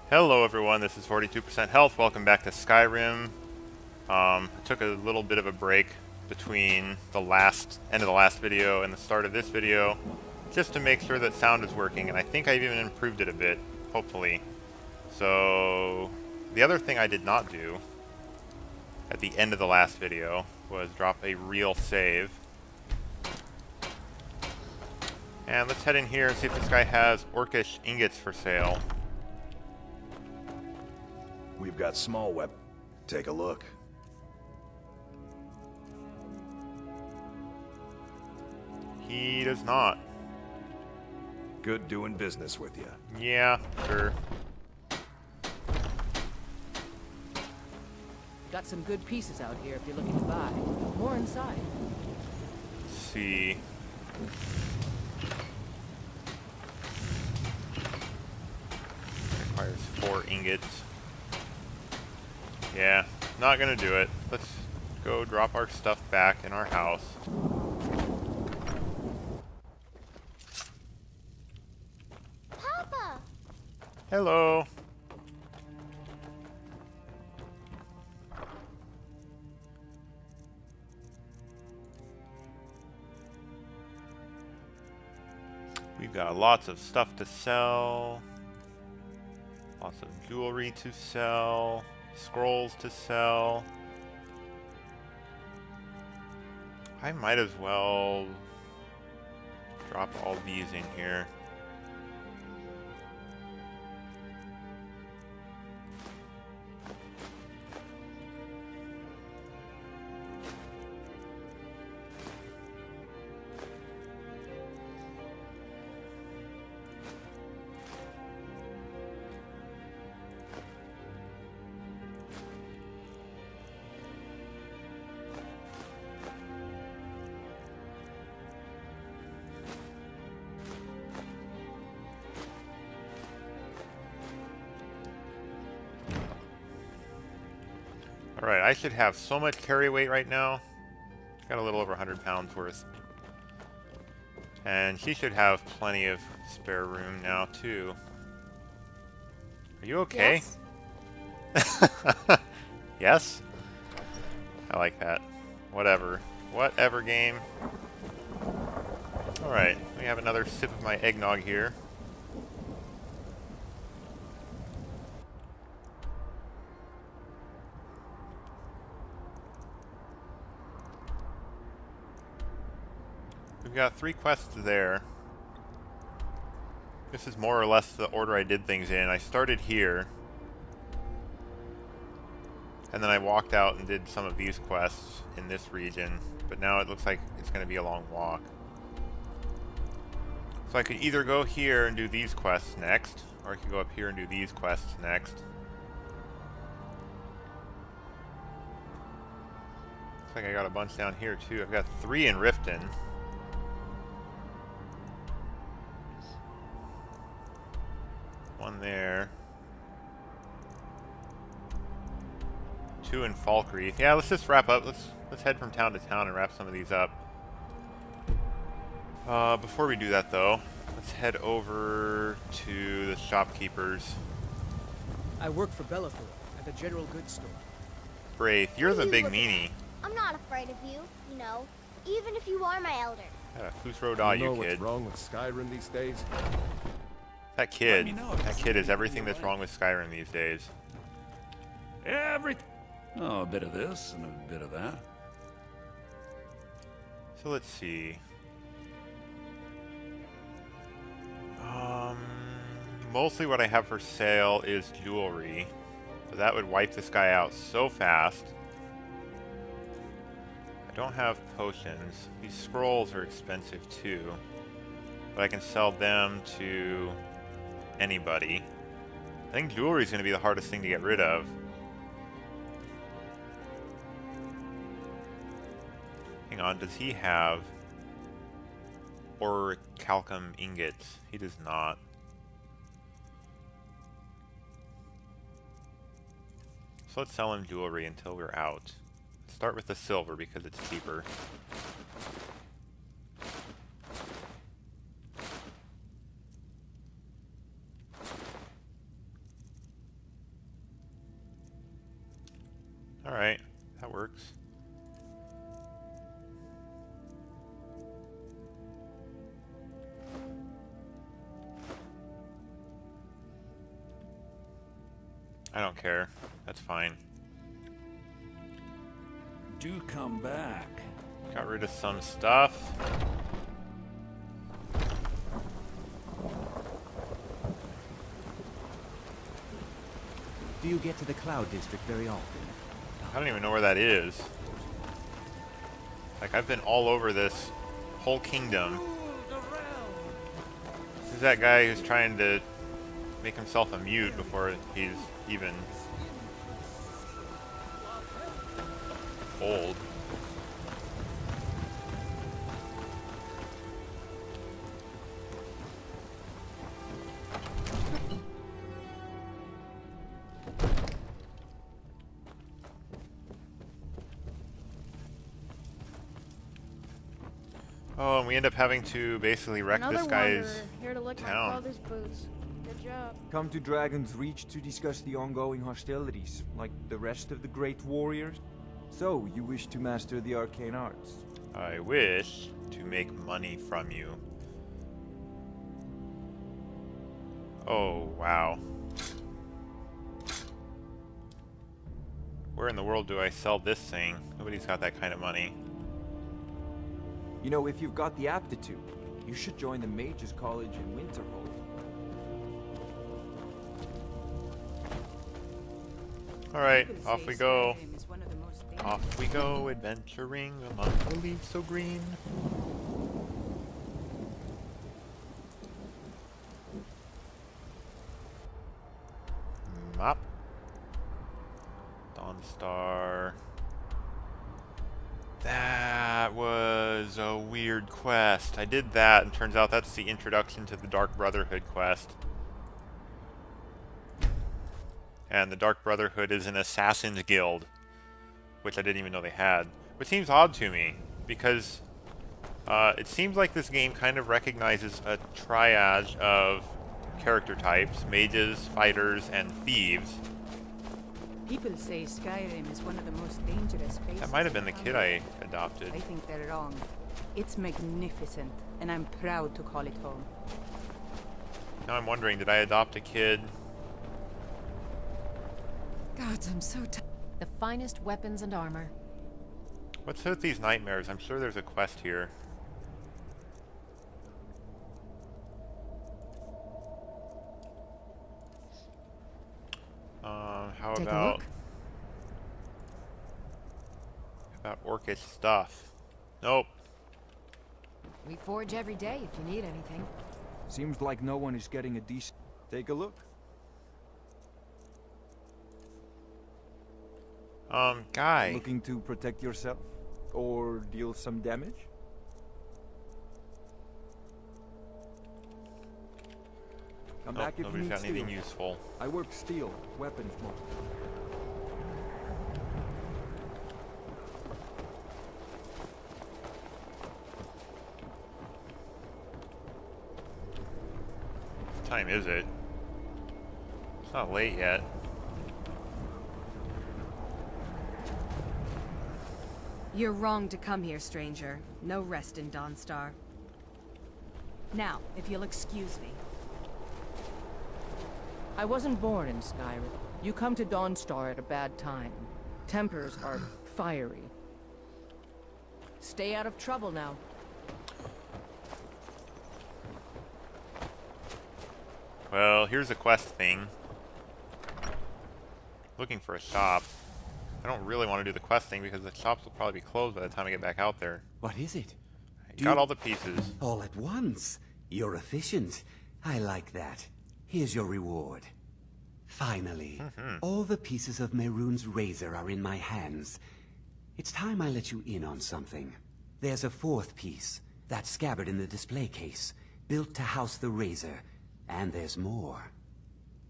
Hello everyone, this is 42% Health. Welcome back to Skyrim. I took a little bit of a break between the end of the last video and the start of this video just to make sure that sound is working, and I think I've even improved it a bit, hopefully. So, the other thing I did not do at the end of the last video was drop a real save. And let's head in here and see if this guy has orcish ingots for sale. We've got small weapons. Take a look. He does not. Good doing business with you. Yeah, sure. Got some good pieces out here if you're looking to buy. More inside. Let's see. Requires 4 ingots. Yeah, not gonna do it. Let's go drop our stuff back in our house. Papa! Hello. We've got lots of stuff to sell. Lots of jewelry to sell. Scrolls to sell. I might as well drop all these in here. Alright, I should have so much carry weight right now. Got a little over 100 pounds worth. And she should have plenty of spare room now, too. Are you okay? Yes. Yes? I like that. Whatever. Whatever, game. Alright, let me have another sip of my eggnog here. We've got 3 quests there. This is more or less the order I did things in. I started here. And then I walked out and did some of these quests in this region. But now it looks like it's going to be a long walk. So I could either go here and do these quests next, or I could go up here and do these quests next. Looks like I got a bunch down here too. I've got 3 in Riften. One there. 2 in Falkreath. Yeah, let's just wrap up. Let's head from town to town and wrap some of these up. Before we do that though, let's head over to the shopkeepers. I work for Bellathor at the general goods store. Braith, you're the What are you big looking meanie. I'm not afraid of you, even if you are my elder. Fusro da You know you what's kid. wrong with Skyrim these days? That kid. Let me know if That it's kid is something everything you that's wrong with Skyrim these days. Oh, a bit of this and a bit of that. So let's see. Mostly what I have for sale is jewelry. But that would wipe this guy out so fast. I don't have potions. These scrolls are expensive too. But I can sell them to anybody. I think jewelry is going to be the hardest thing to get rid of. Hang on, does he have orichalcum ingots? He does not. So let's sell him jewelry until we're out. Start with the silver because it's cheaper. Alright, that works. I don't care. That's fine. Do come back. Got rid of some stuff. Do you get to the Cloud District very often? I don't even know where that is. Like, I've been all over this whole kingdom. This is that guy who's trying to make himself a mute before he's even old. Oh, and we end up having to basically wreck Another this guy's wanderer, here to lick town. my father's boots. Good job. Come to Dragon's Reach to discuss the ongoing hostilities, like the rest of the great warriors? So, you wish to master the arcane arts? I wish to make money from you. Oh, wow. Where in the world do I sell this thing? Nobody's got that kind of money. You know, if you've got the aptitude, you should join the Mages College in Winterhold. Alright, off we go. Off we go, adventuring among the leaves so green. Mop. Dawnstar. That was a weird quest. I did that, and turns out that's the introduction to the Dark Brotherhood quest. And the Dark Brotherhood is an assassin's guild, which I didn't even know they had. Which seems odd to me, because it seems like this game kind of recognizes a triad of character types: mages, fighters, and thieves. People say Skyrim is one of the most dangerous places. That might have been the in kid town. I adopted. I think they're wrong. It's magnificent, and I'm proud to call it home. Now I'm wondering, did I adopt a kid? God, I'm so tired. The finest weapons and armor. What's with these nightmares? I'm sure there's a quest here. How Take a about... look. How about orcish stuff? Nope. We forge every day if you need anything. Seems like no one is getting a decent... Take a look. Guy. Looking to protect yourself? Or deal some damage? Come Nope, back if you nobody's need got steel. anything useful. I work steel, weapons more. What time is it? It's not late yet. You're wrong to come here, stranger. No rest in Dawnstar. Now, if you'll excuse me. I wasn't born in Skyrim. You come to Dawnstar at a bad time. Tempers are fiery. Stay out of trouble now. Well, here's a quest thing. Looking for a shop. I don't really want to do the quest thing because the shops will probably be closed by the time I get back out there. What is it? I got all the pieces. All at once? You're efficient. I like that. Here's your reward. Finally, all the pieces of Mehrunes' razor are in my hands. It's time I let you in on something. There's a fourth piece, that scabbard in the display case, built to house the razor. And there's more.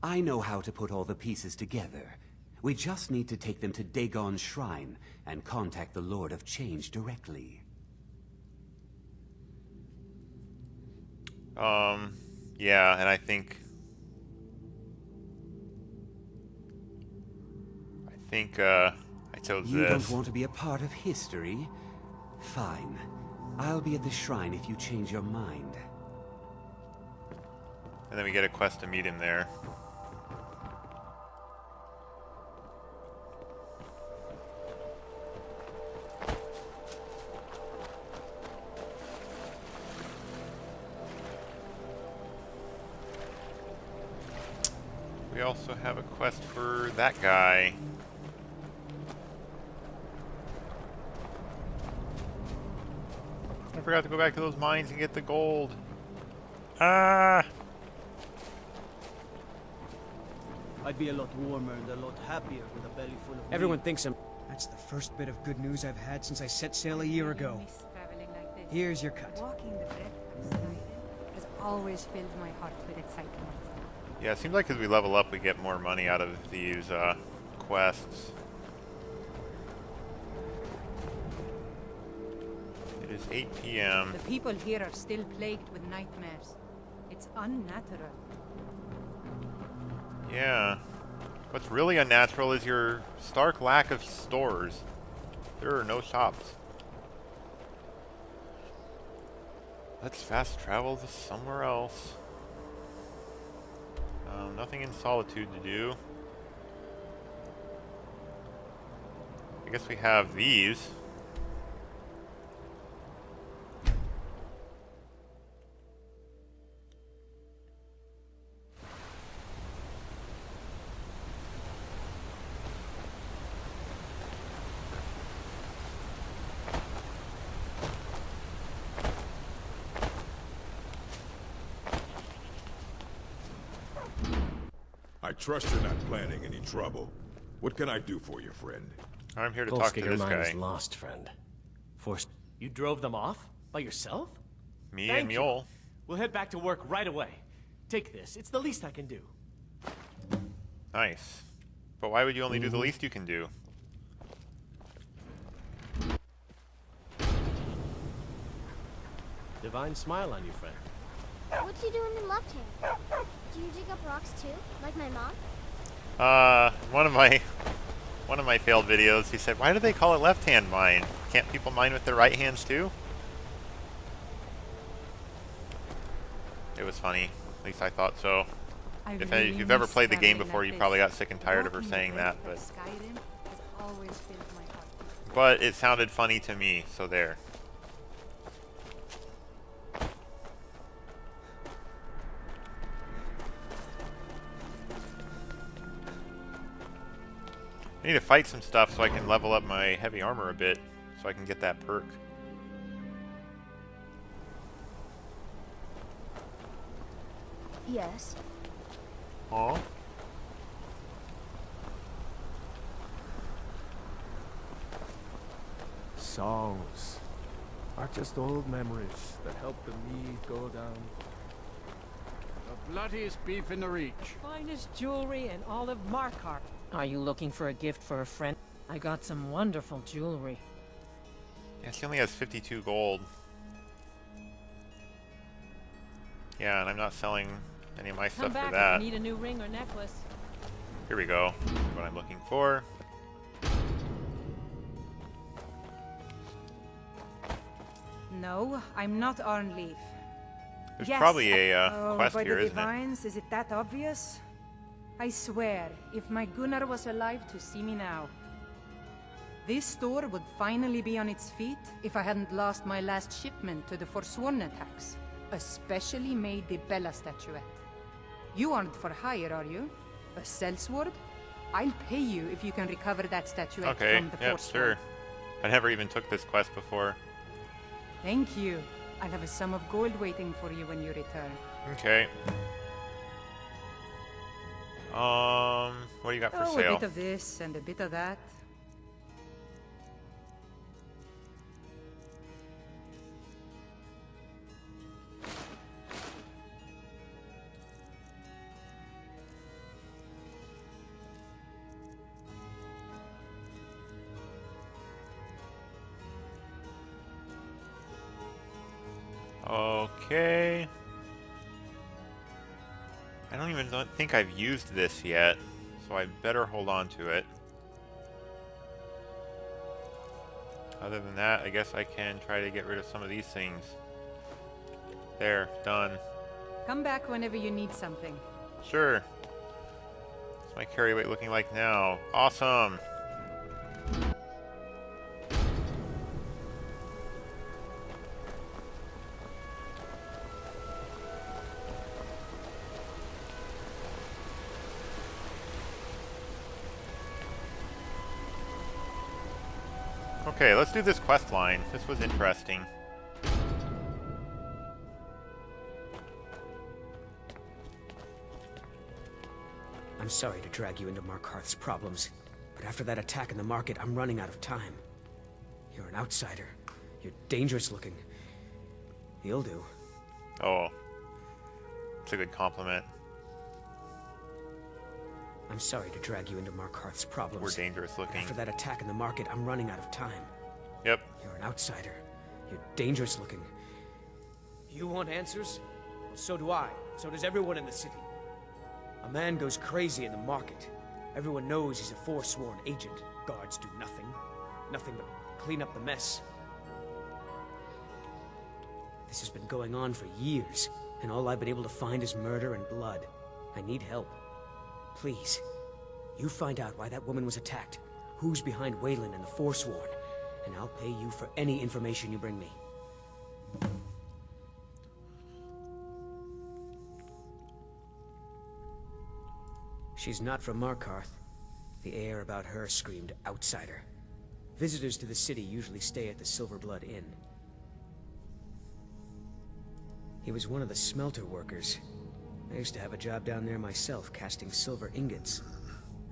I know how to put all the pieces together. We just need to take them to Dagon's shrine and contact the Lord of Change directly. Yeah, and I think I chose You this. don't want to be a part of history? Fine. I'll be at the shrine if you change your mind. And then we get a quest to meet him there. We also have a quest for that guy. I forgot to go back to those mines and get the gold. Ah! I'd be a lot warmer and a lot happier with a belly full of Everyone meat. thinks I'm... That's the first bit of good news I've had since I set sail a year ago. Miss traveling like this. Here's your cut. Walking the breadth of Skyrim has always filled my heart with excitement. Yeah, it seems like as we level up, we get more money out of these quests. It is 8 p.m. The people here are still plagued with nightmares. It's unnatural. Yeah. What's really unnatural is your stark lack of stores. There are no shops. Let's fast travel to somewhere else. Nothing in Solitude to do. I guess we have these. I trust you're not planning any trouble. What can I do for you, friend? I'm here to talk to this guy. Lost, friend. Forced. You drove them off? By yourself? Me and Mule. We'll head back to work right away. Take this. It's the least I can do. Nice. But why would you only do the least you can do? Divine smile on you, friend. What do you do in the left hand? Do you dig up rocks too, like my mom? One of my failed videos, he said, why do they call it left-hand mine? Can't people mine with their right hands too? It was funny. At least I thought so. If you've ever played the game before, you probably got sick and tired of her saying that, but it sounded funny to me, so there. I need to fight some stuff so I can level up my heavy armor a bit, so I can get that perk. Yes. Huh? Songs are just old memories that help the mead go down. The bloodiest beef in the Reach. Finest jewelry in all of Markarth. Are you looking for a gift for a friend? I got some wonderful jewelry. Yeah, she only has 52 gold. Yeah, and I'm not selling any of my stuff for that. If you need a new ring or necklace. Here we go. What I'm looking for. No, I'm not Arnleif. There's probably a quest by here, the isn't it? divines, is it that obvious? I swear, if my Gunnar was alive to see me now. This store would finally be on its feet if I hadn't lost my last shipment to the Forsworn attacks. A specially made Bella statuette. You aren't for hire, are you? A sellsword? I'll pay you if you can recover that statuette from the Forsworn. Sure. I never even took this quest before. Thank you. I'll have a sum of gold waiting for you when you return. Okay. What do you got for sale? A bit of this and a bit of that. Okay. I don't even think I've used this yet, so I better hold on to it. Other than that, I guess I can try to get rid of some of these things. There, done. Come back whenever you need something. Sure. What's my carry weight looking like now? Awesome! Okay, let's do this quest line. This was interesting. I'm sorry to drag you into Markarth's problems, but after that attack in the market, I'm running out of time. You're an outsider. You're dangerous looking. You'll do. Oh. It's a good compliment. I'm sorry to drag you into Markarth's problems. We're dangerous looking. After that attack in the market, I'm running out of time. Yep. You're an outsider. You're dangerous looking. You want answers? Well, so do I. So does everyone in the city. A man goes crazy in the market. Everyone knows he's a forsworn agent. Guards do nothing. Nothing but clean up the mess. This has been going on for years, and all I've been able to find is murder and blood. I need help. Please, you find out why that woman was attacked, who's behind Waylon and the Forsworn, and I'll pay you for any information you bring me. She's not from Markarth. The air about her screamed outsider. Visitors to the city usually stay at the Silverblood Inn. He was one of the smelter workers. I used to have a job down there myself, casting silver ingots.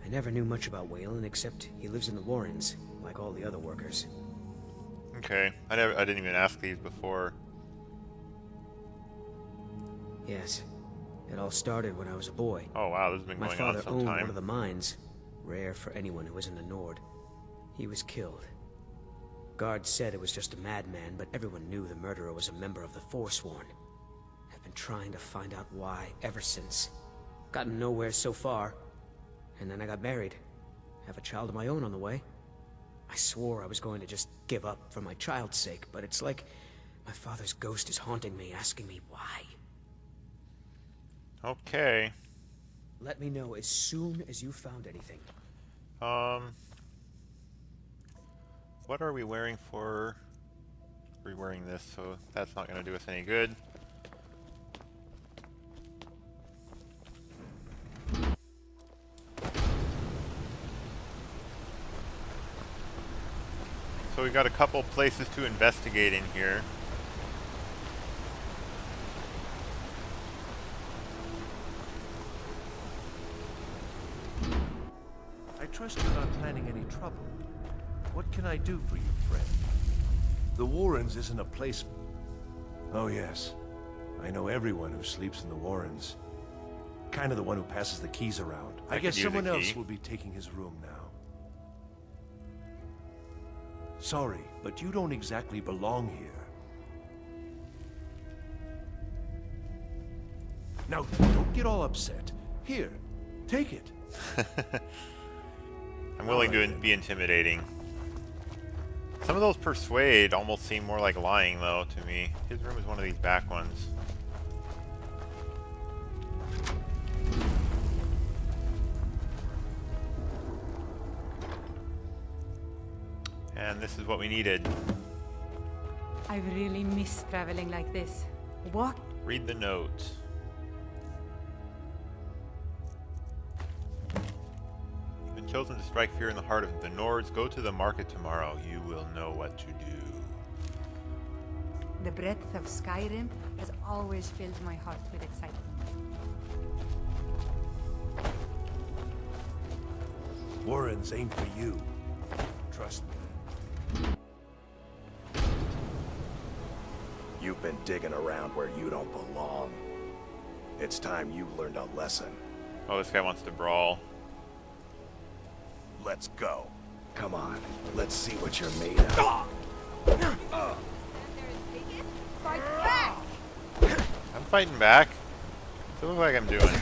I never knew much about Waylon, except he lives in the Warrens, like all the other workers. Okay. I didn't even ask these before. Yes. It all started when I was a boy. Oh wow, this has been going on some time. My father owned one of the mines, rare for anyone who isn't a Nord. He was killed. Guards said it was just a madman, but everyone knew the murderer was a member of the Forsworn. I've been trying to find out why ever since. Gotten nowhere so far. And then I got married. Have a child of my own on the way. I swore I was going to just give up for my child's sake, but it's like my father's ghost is haunting me, asking me why. Okay. Let me know as soon as you found anything. What are we wearing for... We're wearing this, so that's not going to do us any good. So we've got a couple places to investigate in here. I trust you're not planning any trouble. What can I do for you, friend? The Warrens isn't a place... Oh yes. I know everyone who sleeps in the Warrens. Kind of the one who passes the keys around. I guess someone else will be taking his room now. Sorry, but you don't exactly belong here. Now, don't get all upset. Here, take it. I'm willing to be intimidating. Some of those persuade almost seem more like lying, though, to me. His room is one of these back ones. And this is what we needed. I've really missed traveling like this. Walk. Read the note. You've been chosen to strike fear in the heart of the Nords. Go to the market tomorrow. You will know what to do. The breadth of Skyrim has always filled my heart with excitement. Warrens ain't for you. Trust me. You've been digging around where you don't belong. It's time you learned a lesson. Oh, this guy wants to brawl. Let's go. Come on, let's see what you're made of. Fight back! I'm fighting back. What's it look like I'm doing?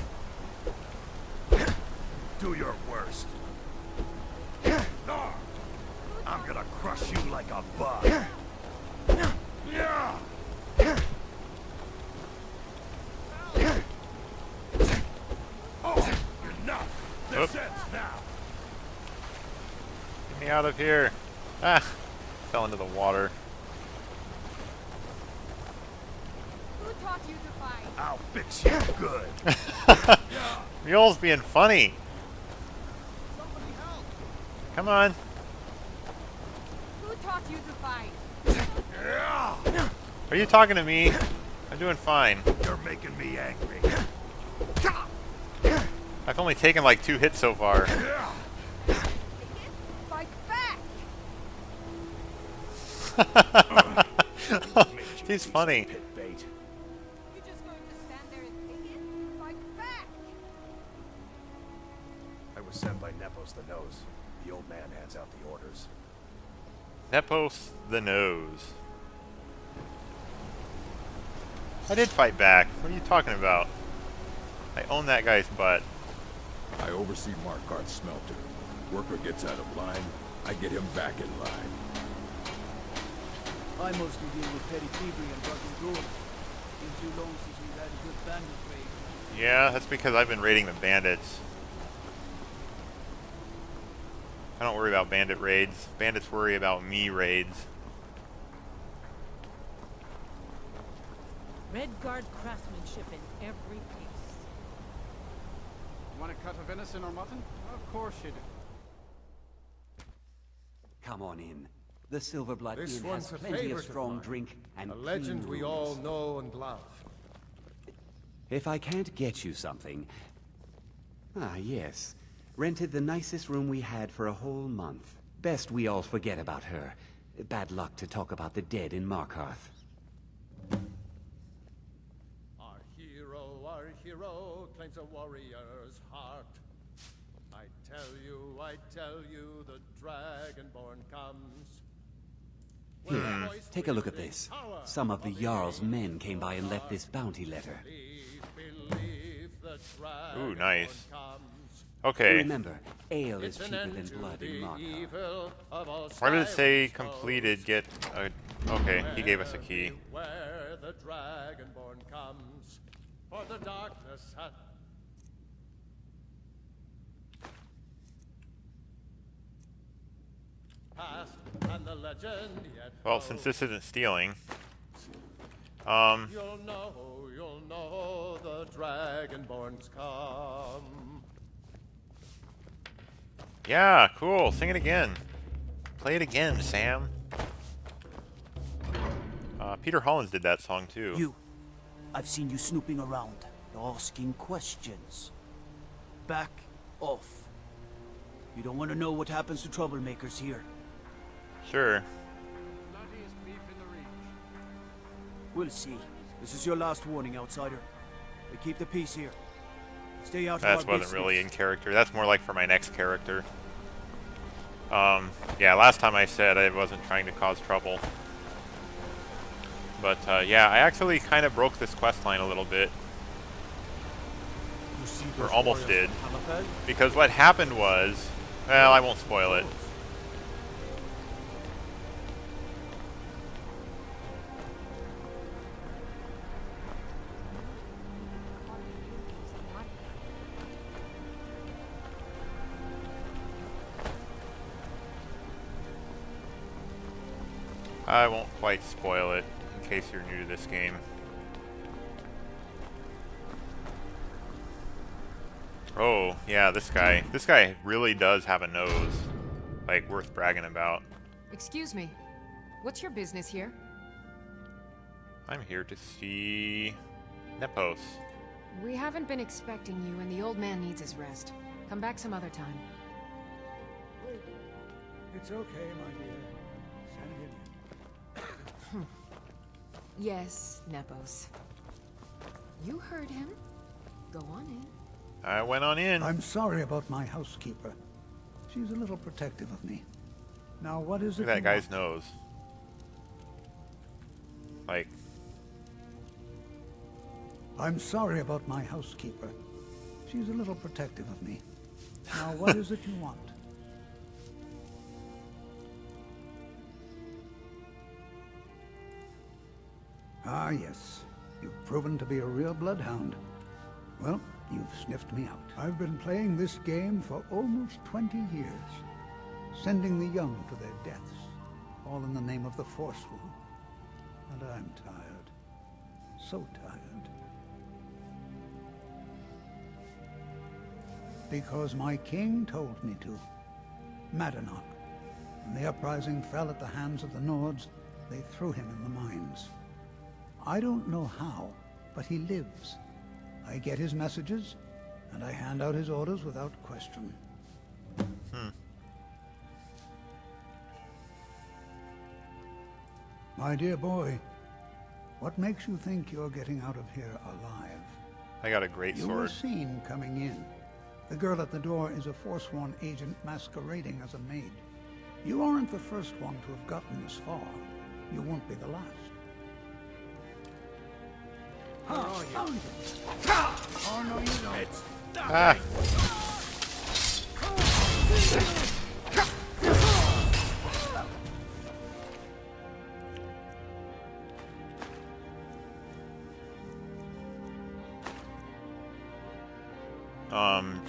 Do your worst. I'm gonna crush you like a bug. Oh, enough! This ends now. Get me out of here. Ah, fell into the water. Who taught you to fight? I'll fix you good. Mule's being funny. Come on. Who taught you to fight? Are you talking to me? I'm doing fine. You're making me angry. I've only taken like 2 hits so far. Fight back! He's funny. You're just going to stand there and take it? Fight back! I was sent by Nepos the Nose. The old man hands out the orders. Nepos the Nose. I did fight back. What are you talking about? I own that guy's butt. I oversee Markarth's smelter. Worker gets out of line, I get him back in line. I mostly deal with petty thievery and drug and gold. Been too long since we've had a good bandit raid. Yeah, that's because I've been raiding the bandits. I don't worry about bandit raids. Bandits worry about me raids. Redguard craftsmanship in every piece. Want a cut of venison or mutton? Of course you do. Come on in. The Silverblood This Inn one's has a plenty of favorite of strong mine. drink and A legend clean we rooms. all know and love. If I can't get you something... Ah, yes. Rented the nicest room we had for a whole month. Best we all forget about her. Bad luck to talk about the dead in Markarth. Our hero claims a warrior's heart. I tell you, the Dragonborn comes. Take a look at this. Some of the Jarl's men came by and left this bounty letter. Ooh, nice. Okay. Remember, ale is cheaper than blood in Markarth. Why did it say completed? Get a... Okay, he gave us a key. Where the Dragonborn comes, for the darkness hath passed, and the legend yet Well, since this isn't stealing, you'll know the Dragonborns come. yeah, cool. Sing it again. Play it again, Sam. Peter Hollins did that song too. You. I've seen you snooping around, asking questions. Back off. You don't want to know what happens to troublemakers here. Sure. Bloodiest beef in the reach. We'll see. This is your last warning, outsider. But keep the peace here. Stay out of That our wasn't business. really in character. That's more like for my next character. Yeah, last time I said I wasn't trying to cause trouble. But, yeah, I actually kind of broke this quest line a little bit. Or almost did. Because what happened was... Well, I won't spoil it. I won't quite spoil it, in case you're new to this game. Oh, yeah, this guy. This guy really does have a nose. Like, worth bragging about. Excuse me. What's your business here? I'm here to see... Nepos. We haven't been expecting you, and the old man needs his rest. Come back some other time. Wait. It's okay, my dear. Send him. Yes, Nepos. You heard him. Go on in. I went on in. I'm sorry about my housekeeper. She's a little protective of me. Now, what is Look it at that you guy's want? nose. Like... I'm sorry about my housekeeper. She's a little protective of me. Now, what is it you want? Ah, yes. You've proven to be a real bloodhound. Well, you've sniffed me out. I've been playing this game for almost 20 years, sending the young to their deaths, all in the name of the Forsworn. And I'm tired. So tired. Because my king told me to. Madanach. When the uprising fell at the hands of the Nords, they threw him in the mines. I don't know how, but he lives. I get his messages, and I hand out his orders without question. My dear boy, what makes you think you're getting out of here alive? I got a great You sword. were seen coming in. The girl at the door is a Forsworn agent masquerading as a maid. You aren't the first one to have gotten this far. You won't be the last. Oh, no, you don't. Ah.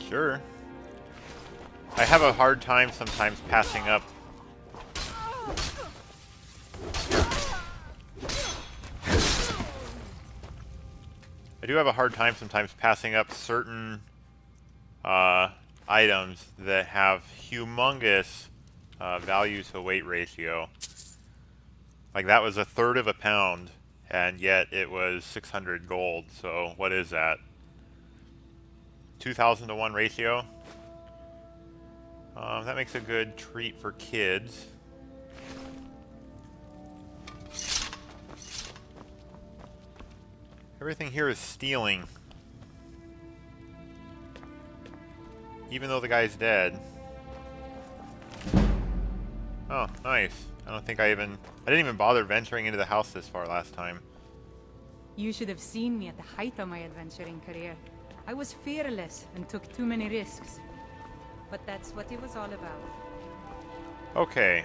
Sure. I have a hard time sometimes passing up. I do have a hard time sometimes passing up certain items that have humongous value to weight ratio. Like that was 1/3 of a pound, and yet it was 600 gold. So what is that? 2,000 to 1 ratio. That makes a good treat for kids. Everything here is stealing. Even though the guy's dead. Oh, nice. I didn't even bother venturing into the house this far last time. You should have seen me at the height of my adventuring career. I was fearless and took too many risks. But that's what it was all about. Okay.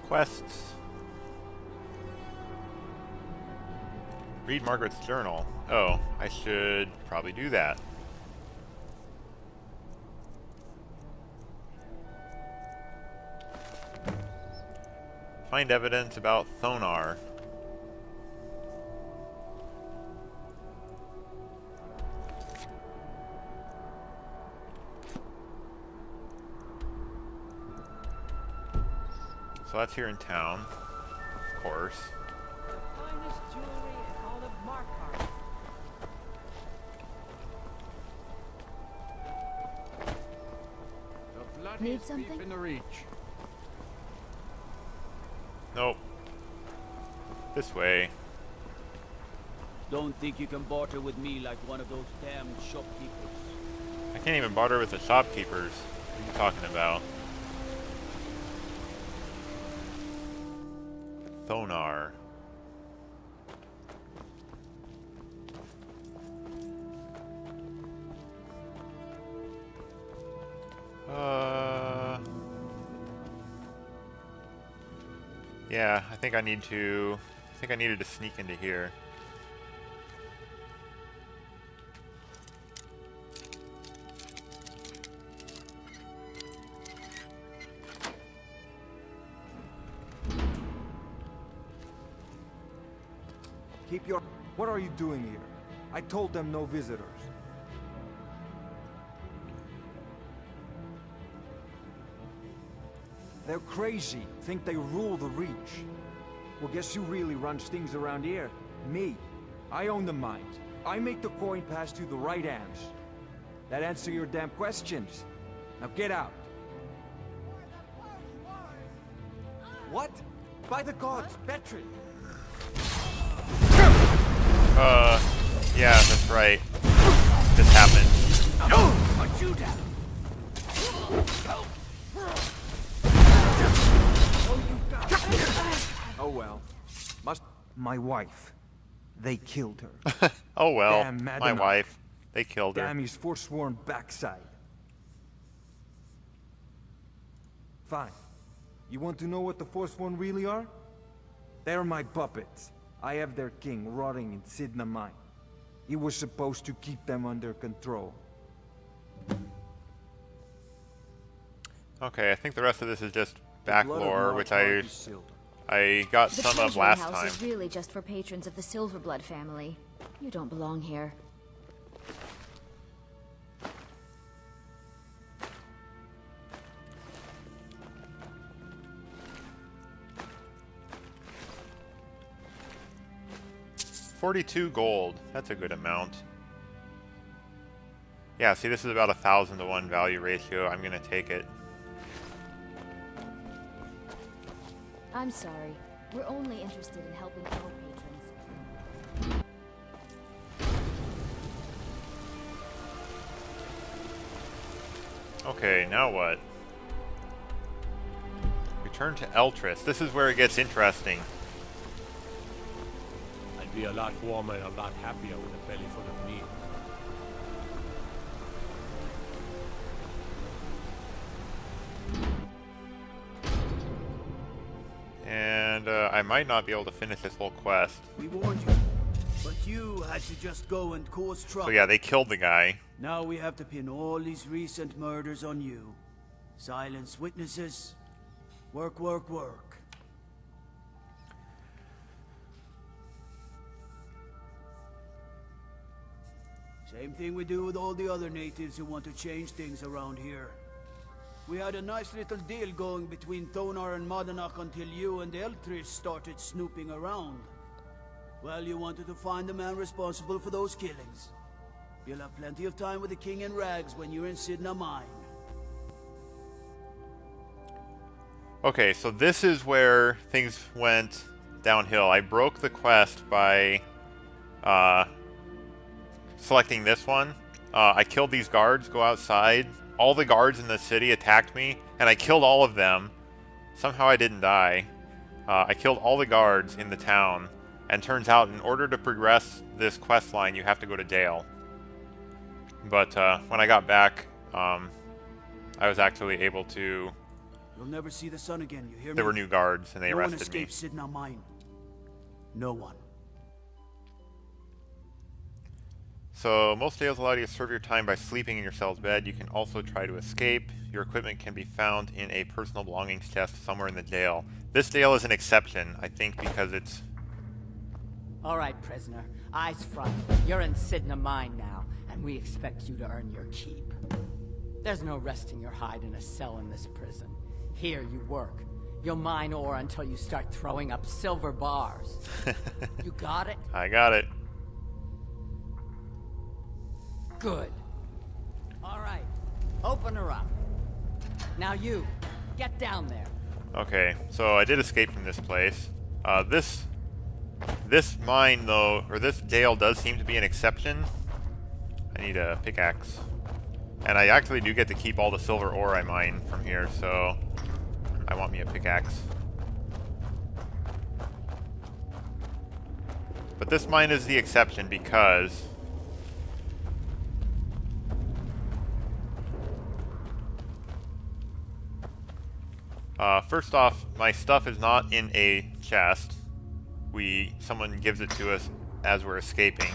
Quests. Read Margaret's journal. Oh, I should probably do that. Find evidence about Thonar. So that's here in town, of course. Finest jewelry in all of Markarth. The bloodiest Need thief something? in the Reach. Nope. This way. Don't think you can barter with me like one of those damn shopkeepers. I can't even barter with the shopkeepers. What are you talking about? Thonar. Yeah, I think I needed to sneak into here. Keep your... What are you doing here? I told them no visitors. They're crazy. Think they rule the Reach. Well, guess who really runs things around here? Me. I own the mines. I make the coin pass through the right hands. That answer your damn questions. Now get out. What? By the gods, Betrin! Yeah, that's right. This happened. No! Put you down! Oh well. My My wife. They killed her. Oh well, Damn my Madanach. wife. They killed her. Damn his forsworn backside. Fine. You want to know what the Forsworn really are? They're my puppets. I have their king rotting in Sidna Mine. He was supposed to keep them under control. Okay, I think the rest of this is just back blood of lore, which I Markarth is silver. got The some of treasury last house time. is really just for patrons of the Silverblood family. You don't belong here. $42 gold. That's a good amount. Yeah, see, this is about 1,000 to 1 value ratio. I'm gonna take it. I'm sorry. We're only interested in helping fellow patrons. Okay, now what? Return to Eltrys. This is where it gets interesting. I'd be a lot warmer and a lot happier with a belly full of meat. And I might not be able to finish this whole quest. We warned you, but you had to just go and cause trouble. So yeah, they killed the guy. Now we have to pin all these recent murders on you. Silence witnesses. Work, work, work. Same thing we do with all the other natives who want to change things around here. We had a nice little deal going between Thonar and Madanach until you and Eltrys started snooping around. Well, you wanted to find the man responsible for those killings. You'll have plenty of time with the king in rags when you're in Sidna Mine. Okay, so this is where things went downhill. I broke the quest by selecting this one. I killed these guards, go outside. All the guards in the city attacked me, and I killed all of them. Somehow I didn't die. I killed all the guards in the town, and turns out in order to progress this quest line, you have to go to Dale. But when I got back, I was actually able to... You'll never see the sun again, you hear me? There were new guards, and they arrested me. No one escaped Sidna Mine. No one. So, most jails allow you to serve your time by sleeping in your cell's bed. You can also try to escape. Your equipment can be found in a personal belongings chest somewhere in the jail. This jail is an exception, I think, because it's... All right, prisoner. Eyes front. You're in Sidna Mine now, and we expect you to earn your keep. There's no resting your hide in a cell in this prison. Here you work. You'll mine ore until you start throwing up silver bars. You got it? I got it. Good. All right. Open her up. Now you, get down there. Okay, so I did escape from this place. This mine, though, or this jail does seem to be an exception. I need a pickaxe. And I actually do get to keep all the silver ore I mine from here, so I want me a pickaxe. But this mine is the exception because... first off, my stuff is not in a chest. Someone gives it to us as we're escaping.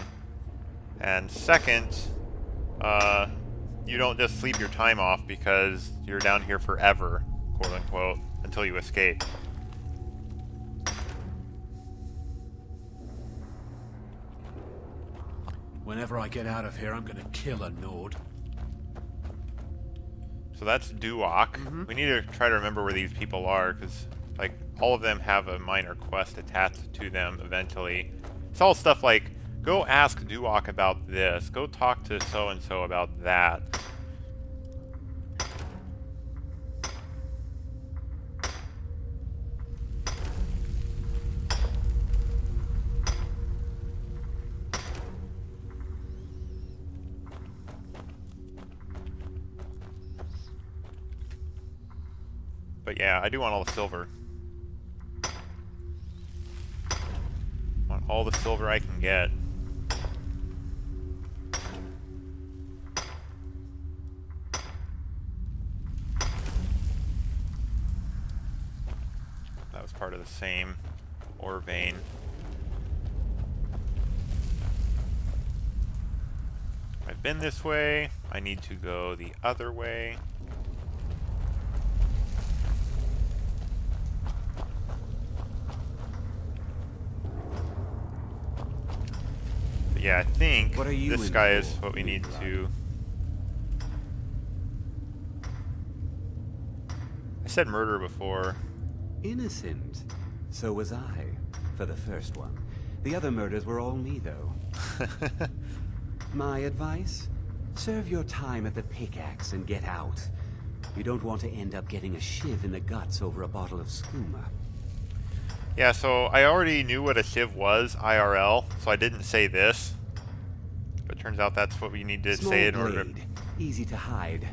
And second, you don't just sleep your time off because you're down here forever, quote unquote, until you escape. Whenever I get out of here, I'm gonna kill a Nord. So that's Duok. We need to try to remember where these people are, because, like, all of them have a minor quest attached to them eventually. It's all stuff like, go ask Duok about this, go talk to so-and-so about that. But yeah, I do want all the silver. all the silver I can get. That was part of the same ore vein. I've been this way. I need to go the other way. But yeah, I think this guy is what we need to... I said murder before. Innocent. So was I, for the first one. The other murders were all me, though. My advice? Serve your time at the pickaxe and get out. You don't want to end up getting a shiv in the guts over a bottle of skooma. Yeah, so I already knew what a shiv was, IRL, so I didn't say this. But it turns out that's what we need to say in order to... Easy to hide.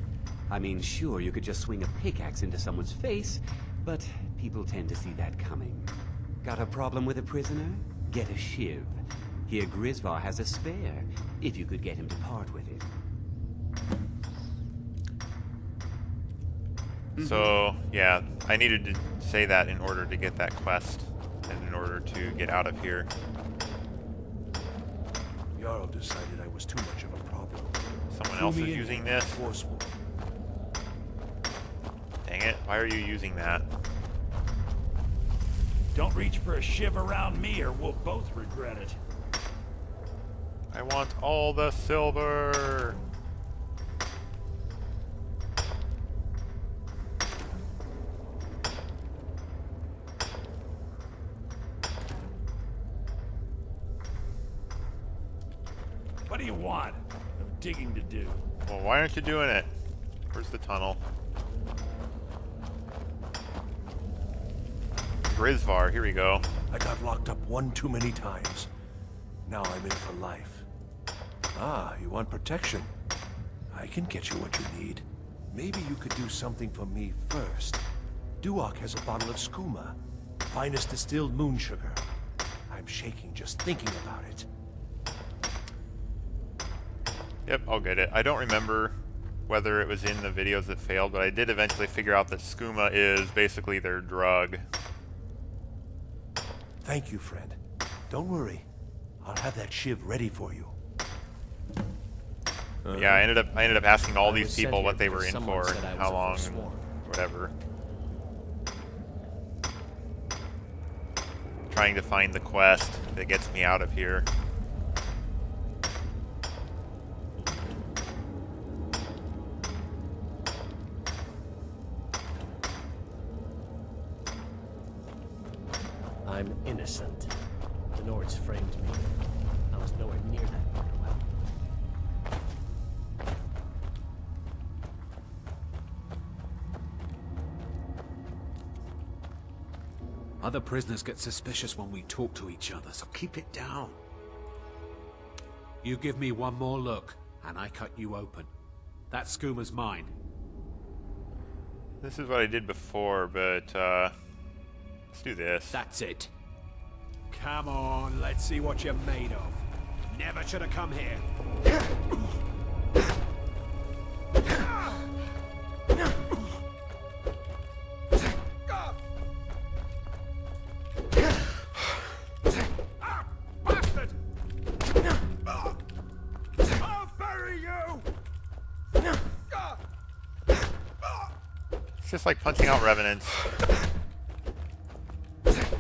I mean, sure, you could just swing a pickaxe into someone's face, but people tend to see that coming. Got a problem with a prisoner? Get a shiv. Here Grisvar has a spare, if you could get him to part with it. So, yeah, I needed to say that in order to get that quest, and in order to get out of here. Jarl decided I was too much of a problem. Someone else is using this? Dang it, why are you using that? Don't reach for a shiv around me or we'll both regret it. I want all the silver! What do you want? No digging to do. Well, why aren't you doing it? Where's the tunnel? Grisvar, here we go. I got locked up one too many times. Now I'm in for life. Ah, you want protection? I can get you what you need. Maybe you could do something for me first. Duok has a bottle of skooma, finest distilled moon sugar. I'm shaking just thinking about it. Yep, I'll get it. I don't remember whether it was in the videos that failed, but I did eventually figure out that skooma is basically their drug. Thank you, friend. Don't worry. I'll have that shiv ready for you. Yeah, I ended up asking all these people what they were in for and how long and whatever. Trying to find the quest that gets me out of here. I'm innocent. The Nords framed me. I was nowhere near that murder weapon. Other prisoners get suspicious when we talk to each other, so keep it down. You give me one more look, and I cut you open. That skooma's mine. This is what I did before, but let's do this. That's it. Come on, let's see what you're made of. Never should have come here. Bastard! I'll bury you! It's just like punching out revenants.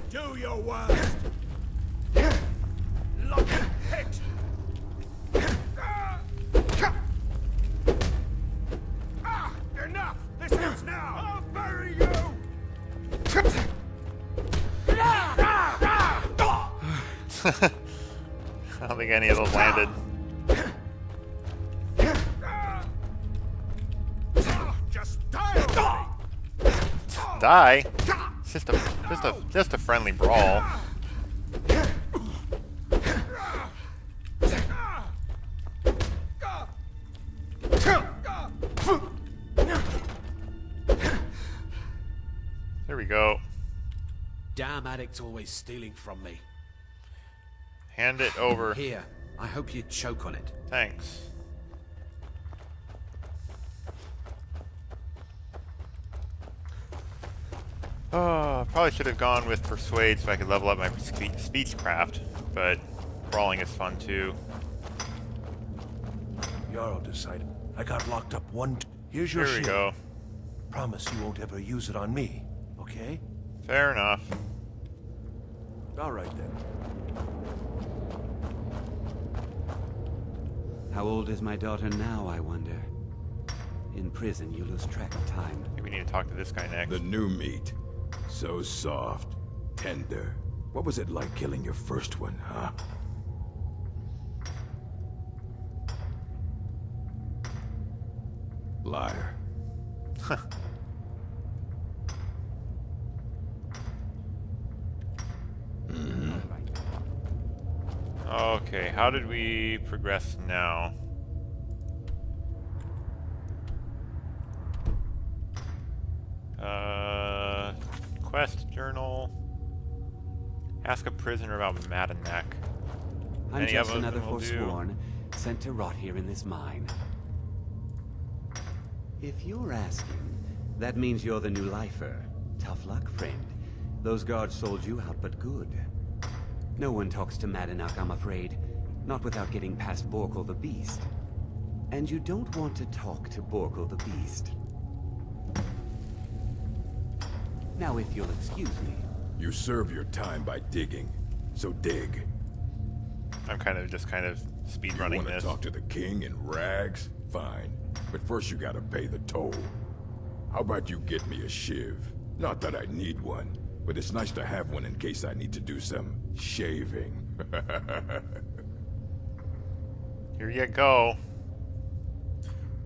Do your worst! Lock and hit! Enough! This ends now! I'll bury you! I don't think any of those landed. Just die already! Die? It's just a friendly brawl. There we go. Damn addict's always stealing from me. hand it over. Here, I hope you choke on it. Thanks. Oh, probably should have gone with Persuade so I could level up my speechcraft, but brawling is fun too. Jarl decided. I got locked up one. Here's your Here we shield. go. Promise you won't ever use it on me, okay? Fair enough. All right then. How old is my daughter now, I wonder? In prison, you lose track of time. I think we need to talk to this guy next. The new meat. So soft. Tender. What was it like killing your first one, huh? Liar. Okay, how did we progress now? Quest journal. Ask a prisoner about Madanak. I'm Any just of them another will do. Forsworn, sent to rot here in this mine. If you're asking, that means you're the new lifer. Tough luck, friend. Those guards sold you out, but good. No one talks to Madanak, I'm afraid. Not without getting past Borkul the Beast. And you don't want to talk to Borkul the Beast. Now, if you'll excuse me. You serve your time by digging, so dig. I'm kind of speed running this. You want to talk to the king in rags? Fine. But first you gotta pay the toll. How about you get me a shiv? Not that I need one, but it's nice to have one in case I need to do some shaving. Here you go.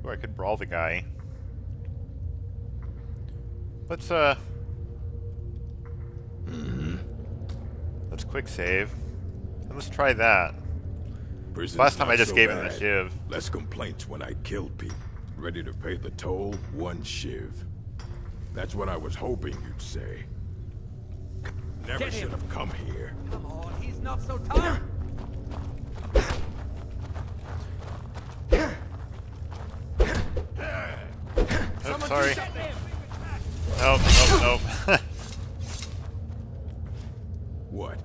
Ooh, I could brawl the guy. Let's let's quick save. And let's try that. Prison's Last time I not just so gave him bad. the shiv. Less complaints when I killed people. Ready to pay the toll, one shiv. That's what I was hoping you'd say. Never Get him. should have come here. Come on, he's not so tough. Oops, sorry. Nope. What?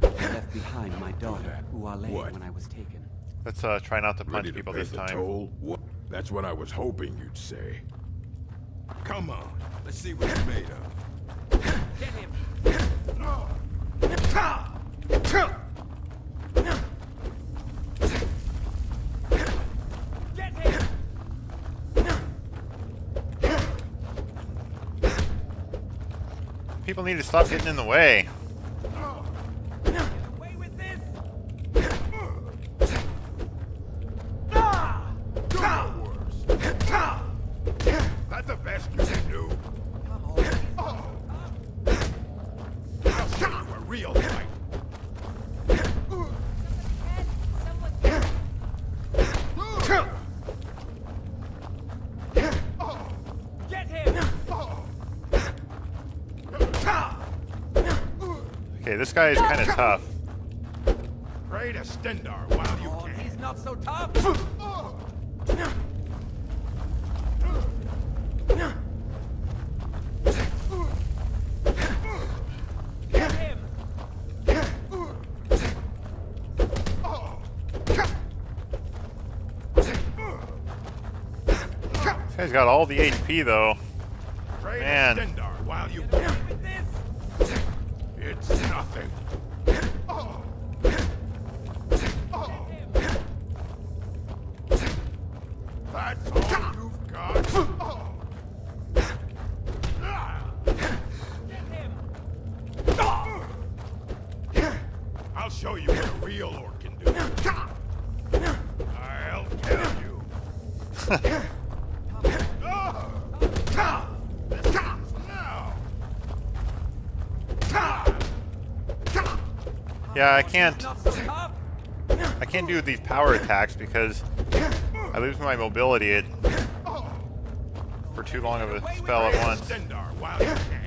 I left behind my daughter, Uale, What? when I was taken. Let's try not to punch Ready to people pay this the time. toll? What? That's what I was hoping you'd say. Come on, let's see what you're made of. Get him. Get him. People need to stop getting in the way. Get away with this. That's the best you can do. Come on. I'll show you a real fight. Get him. Okay, this guy is kind of tough. Pray to Stendar while you can. He's not so tough. Get him. This guy's got all the HP though. Pray Man. to Stendar while you can. It's nothing. That's all you've got. I'll show you what a real orc can do. I'll tell you. Yeah, I can't do these power attacks because I lose my mobility for too long of a spell at once. Stendar while you can.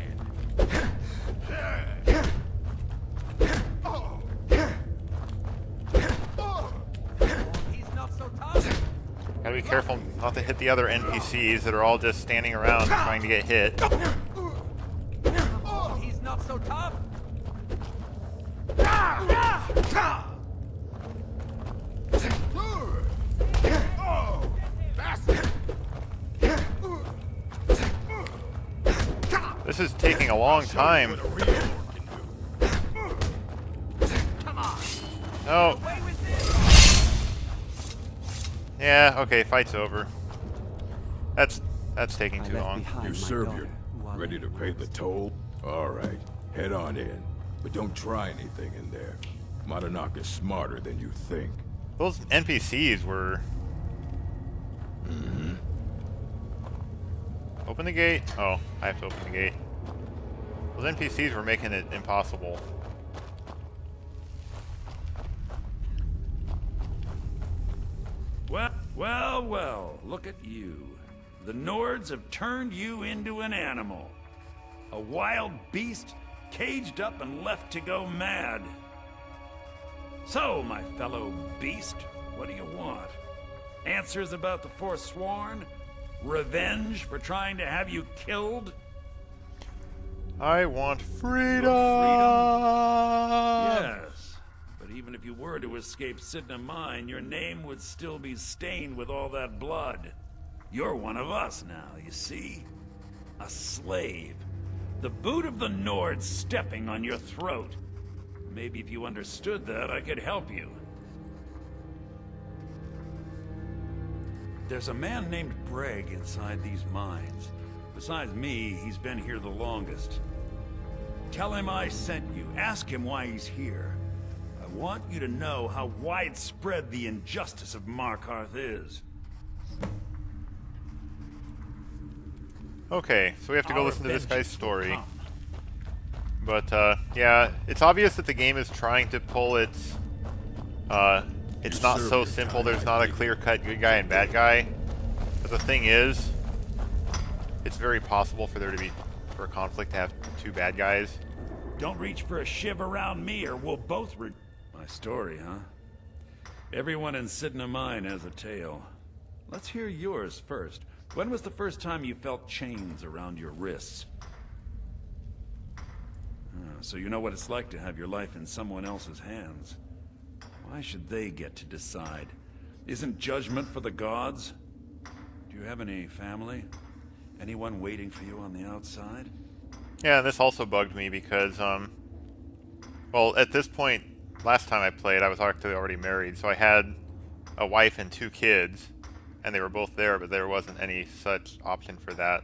Gotta be careful not to hit the other NPCs that are all just standing around trying to get hit. He's not so tough. This is taking a long time. Oh. Yeah, okay, fight's over. That's taking too long. You serve your... Ready to pay the toll? Alright, head on in. But don't try anything in there. Monarch is smarter than you think. Those NPCs were... Mm-hmm. Open the gate? Oh, I have to open the gate. Those NPCs were making it impossible. Well, look at you. The Nords have turned you into an animal. A wild beast, caged up and left to go mad. So, my fellow beast, what do you want? Answers about the Forsworn? Revenge for trying to have you killed? I want freedom! Yes, but even if you were to escape Sidna Mine, your name would still be stained with all that blood. You're one of us now, you see? A slave. The boot of the Nords stepping on your throat. Maybe if you understood that, I could help you. There's a man named Breg inside these mines. Besides me, he's been here the longest. Tell him I sent you. Ask him why he's here. I want you to know how widespread the injustice of Markarth is. Okay, so we have to go listen to this guy's story. But, yeah, it's obvious that the game is trying to pull its, it's not so simple, there's not a clear-cut good guy and bad guy. But the thing is, it's very possible for there to be, for a conflict to have two bad guys. Don't reach for a shiv around me or we'll both My story, huh? Everyone in Sidna Mine has a tale. Let's hear yours first. When was the first time you felt chains around your wrists? So you know what it's like to have your life in someone else's hands. Why should they get to decide? Isn't judgment for the gods? Do you have any family? Anyone waiting for you on the outside? Yeah, and this also bugged me because, well, at this point, last time I played, I was actually already married, so I had a wife and 2 kids, and they were both there, but there wasn't any such option for that.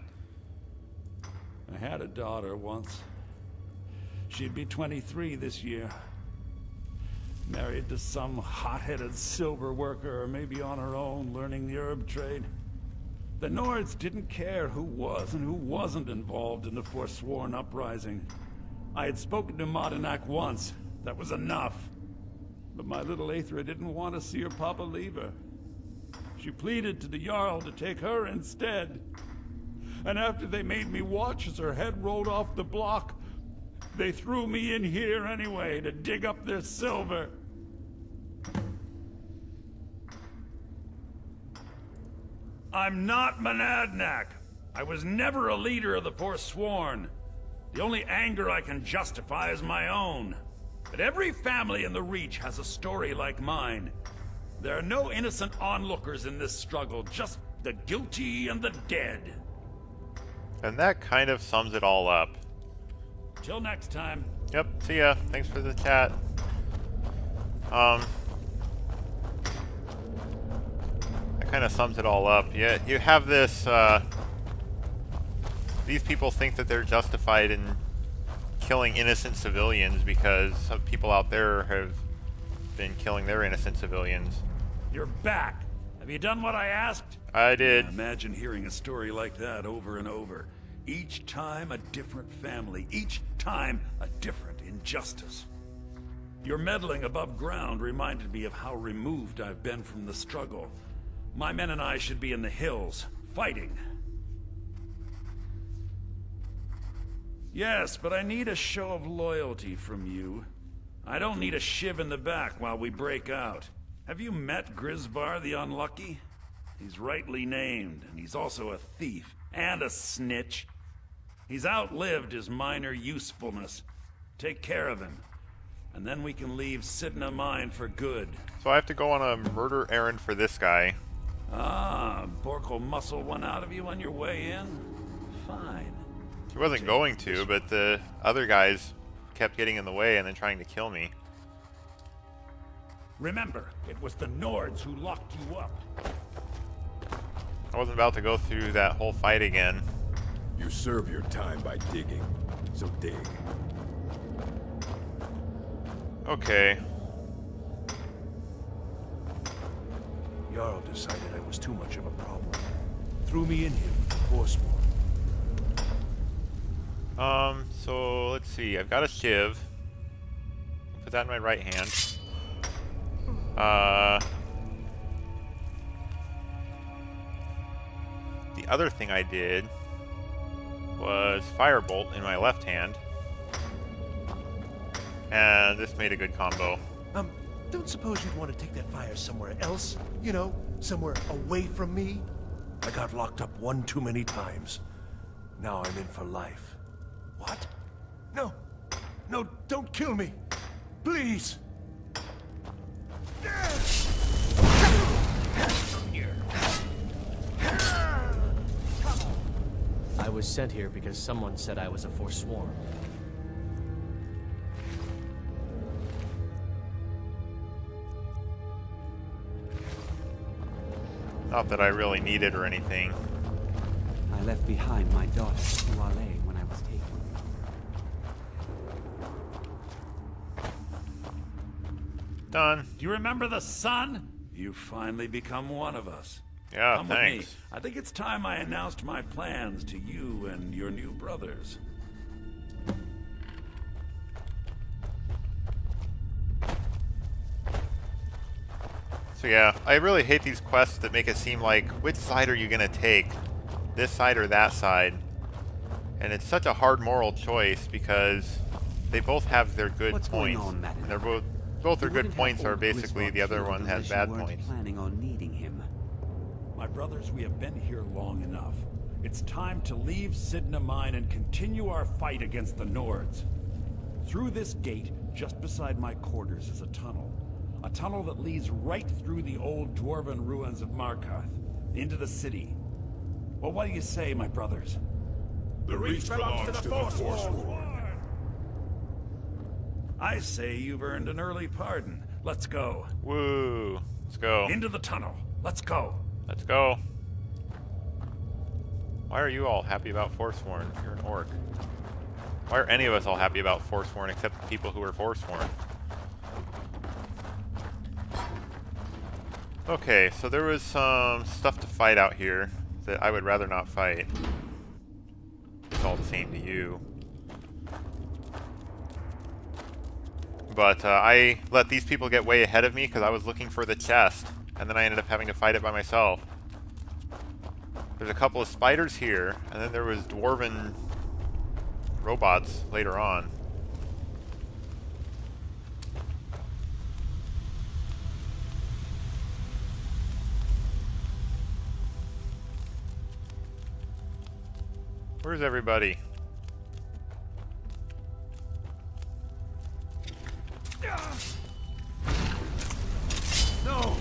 I had a daughter once. She'd be 23 this year. Married to some hot-headed silver worker, or maybe on her own, learning the herb trade. The Nords didn't care who was and who wasn't involved in the Forsworn uprising. I had spoken to Madanak once. That was enough. But my little Aethra didn't want to see her papa leave her. She pleaded to the Jarl to take her instead. And after they made me watch as her head rolled off the block, they threw me in here anyway to dig up their silver. I'm not Monadnack. I was never a leader of the Forsworn. The only anger I can justify is my own. But every family in the Reach has a story like mine. There are no innocent onlookers in this struggle, just the guilty and the dead. And that kind of sums it all up. Till next time. Yep, see ya. Thanks for the chat. That kind of sums it all up. Yeah, you have this, these people think that they're justified in killing innocent civilians because some people out there have been killing their innocent civilians. You're back. Have you done what I asked? I did. Imagine hearing a story like that over and over. Each time a different family. Each time a different injustice. Your meddling above ground reminded me of how removed I've been from the struggle. My men and I should be in the hills, fighting. Yes, but I need a show of loyalty from you. I don't need a shiv in the back while we break out. Have you met Grisvar the Unlucky? He's rightly named, and he's also a thief and a snitch. He's outlived his minor usefulness. Take care of him, and then we can leave Sidna Mine for good. So I have to go on a murder errand for this guy. Ah, Bork will muscle one out of you on your way in? Fine. He wasn't going to, but the other guys kept getting in the way and then trying to kill me. Remember, it was the Nords who locked you up. I wasn't about to go through that whole fight again. You serve your time by digging, so dig. Okay. Jarl decided I was too much of a problem. Threw me in here with the Forsworn. So let's see. I've got a shiv. Put that in my right hand. The other thing I did was firebolt in my left hand. And this made a good combo. Don't suppose you'd want to take that fire somewhere else? You know, somewhere away from me? I got locked up one too many times. Now I'm in for life. What? No. No, don't kill me. Please. I was sent here because someone said I was a Forsworn. Not that I really need it or anything. I left behind my daughter, Wale, when I was taken. Done. Do you remember the sun? You've finally become one of us. Yeah, Come thanks. with me. I think it's time I announced my plans to you and your new brothers. So yeah, I really hate these quests that make it seem like, which side are you gonna take? This side or that side? And it's such a hard moral choice because they both have their good What's going points. on, Madden? And they're both their You good wouldn't points have are old basically Griswold the other killed one has unless you bad weren't points. planning on needing him. My brothers, we have been here long enough. It's time to leave Sidna Mine and continue our fight against the Nords. Through this gate, just beside my quarters, is a tunnel. A tunnel that leads right through the old dwarven ruins of Markarth, into the city. Well, what do you say, my brothers? The Reach belongs to the Forsworn. I say you've earned an early pardon. Let's go. Woo. Let's go. Into the tunnel. Let's go. Let's go. Why are you all happy about Forsworn? You're an orc. Why are any of us all happy about Forsworn except the people who are Forsworn? Okay, so there was some stuff to fight out here that I would rather not fight. It's all the same to you. But I let these people get way ahead of me because I was looking for the chest. And then I ended up having to fight it by myself. There's a couple of spiders here, and then there was dwarven robots later on. Where's everybody? No!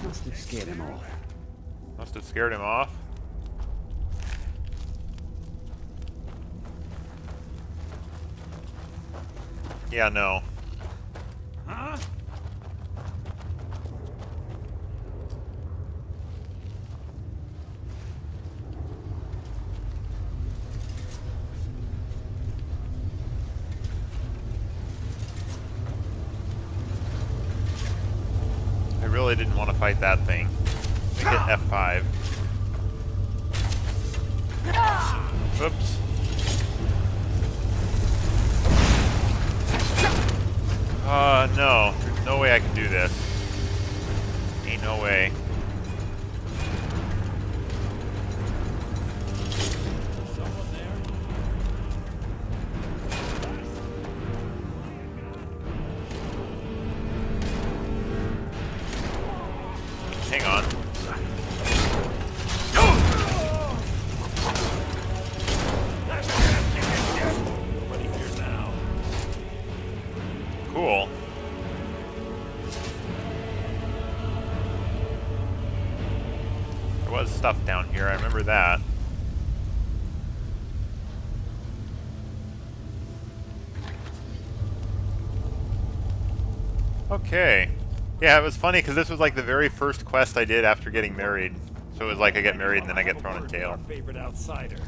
Must have scared him off. Must have scared him off. Yeah, no. Huh? I really didn't want to fight that thing. Make it F5. Oops. No. There's no way I can do this. Ain't no way. Someone there? stuff down here. I remember that. Okay. Yeah, it was funny because this was like the very first quest I did after getting married. So it was like I get married and then I get thrown in jail. Favorite outsider.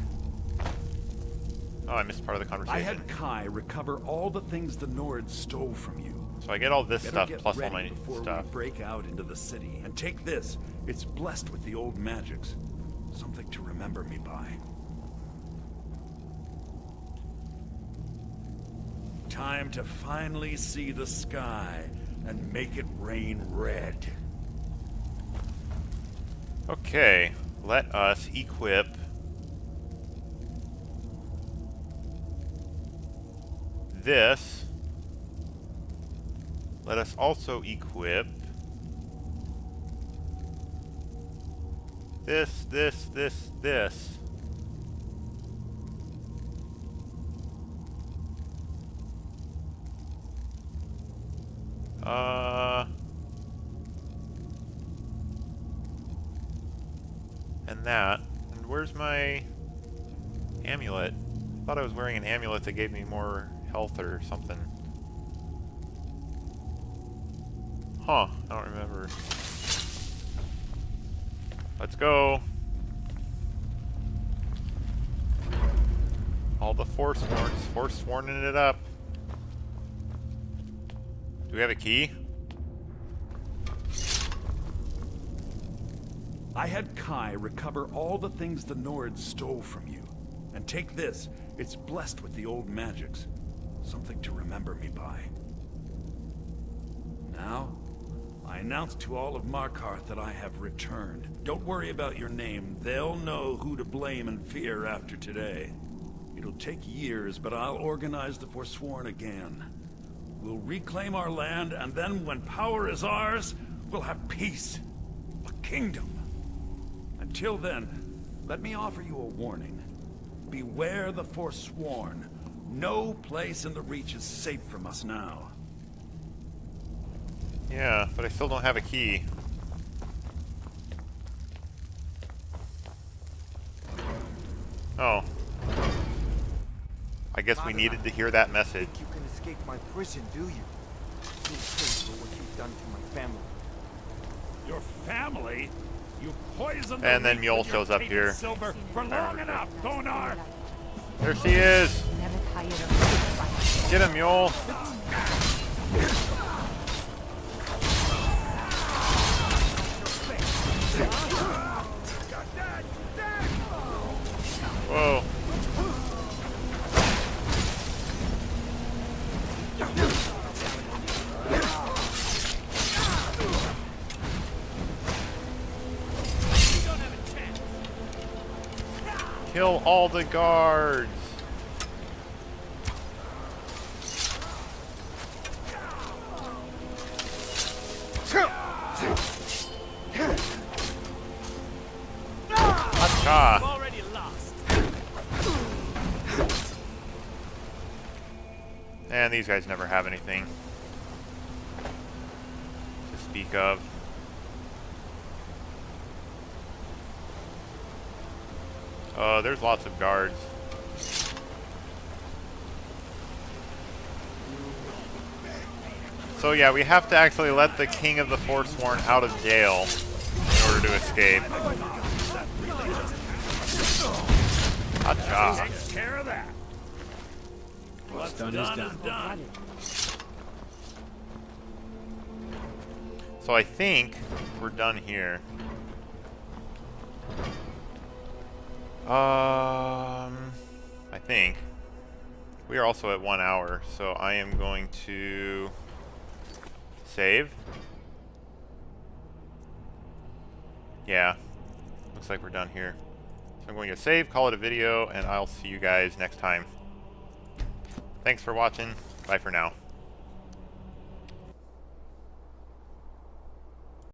Oh, I missed part of the conversation. I had Kai recover all the things the Nords stole from you. So I get all this Better stuff get plus all ready my before stuff. we break out into the city. And take this. It's blessed with the old magics. Something to remember me by. Time to finally see the sky and make it rain red. Okay, let us equip this. Let us also equip this. And that. And where's my amulet? I thought I was wearing an amulet that gave me more health or something. Huh, I don't remember. Let's go. All the Forsworning it up. Do we have a key? I had Kai recover all the things the Nords stole from you. And take this. It's blessed with the old magics. Something to remember me by. Now, I announce to all of Markarth that I have returned. Don't worry about your name. They'll know who to blame and fear after today. It'll take years, but I'll organize the Forsworn again. We'll reclaim our land, and then when power is ours, we'll have peace. A kingdom. Until then, let me offer you a warning. Beware the Forsworn. No place in the Reach is safe from us now. Yeah, but I still don't have a key. Oh. I guess we needed to hear that message. You can escape my prison, do you? You'll pay for what you've done to my family. Your family? You poisoned And then Mule shows up here. Silver for long enough, Thonar! There she is! Get him, Mule! Whoa. Kill all the guards. Acha. Already lost. And these guys never have anything to speak of. There's lots of guards. So yeah, we have to actually let the King of the Forsworn out of jail in order to escape. Gotcha. Takes care of that. What's done is done. So I think we're done here. I think. We are also at 1 hour, so I am going to save. Yeah, looks like we're done here. So I'm going to save, call it a video, and I'll see you guys next time. Thanks for watching. Bye for now.